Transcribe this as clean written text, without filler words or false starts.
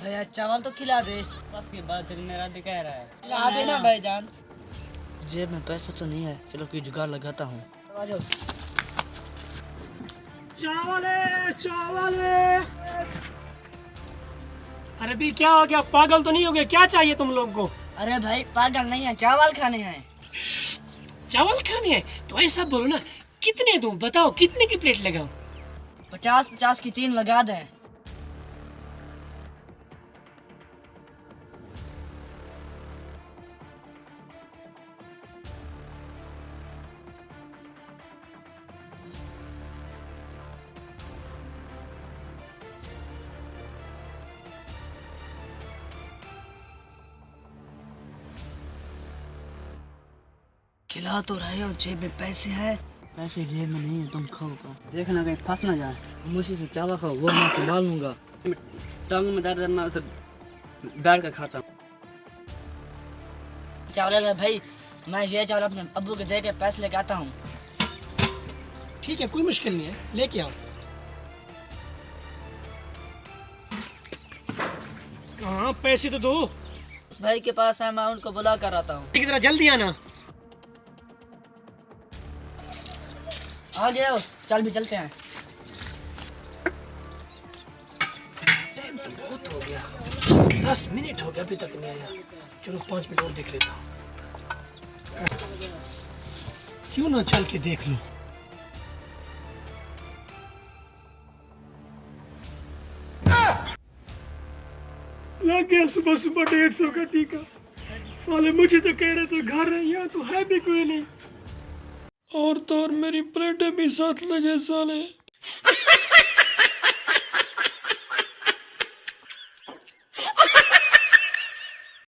भैया चावल तो खिला दे। बस की बात मेरा भी कह रहा है। खिला देना भाईजान। जेब में पैसा तो नहीं है, चलो कोई जुगाड़ लगाता हूँ। चावल। अरे भी क्या हो गया, पागल तो नहीं हो गया? क्या चाहिए तुम लोग को? अरे भाई पागल नहीं है, चावल खाने हैं। चावल खाने हैं तो ऐसा बोलो ना, कितने दूं बताओ, कितने की प्लेट लगाऊं? 50-50 की 3 लगा दे। खिला तो रहे हो, जेब में पैसे हैं। पैसे जेब में नहीं है, तुम खाओ। देखना कहीं फंस ना जाए। मुझे से चावल खाओ, वो मैं संभाल लूंगा। टांग में दर्द है, मैं उसे बैठ कर खाता हूँ। चावल है भाई, मैं ये चावल अपने अब्बू के दे के पैसे लेके आता हूँ। ठीक है, कोई मुश्किल नहीं है, लेके आओ। हाँ पैसे तो दो। इस भाई के पास है, मैं उनको बुला कर आता हूँ। ठीक है, जरा जल्दी आना। आ जाओ, चल भी चलते हैं। टाइम तो बहुत हो गया, 10 मिनट हो गया, अभी तक नहीं आया। चलो 5 मिनट और देख लेता हूँ। क्यों ना चल के देख लो। लग गया सुबह सुबह 150 का टीका। साले मुझे तो कह रहे थे घर है, यहाँ तो है भी कोई नहीं। और तो और मेरी प्लेटें भी साथ लगे साले।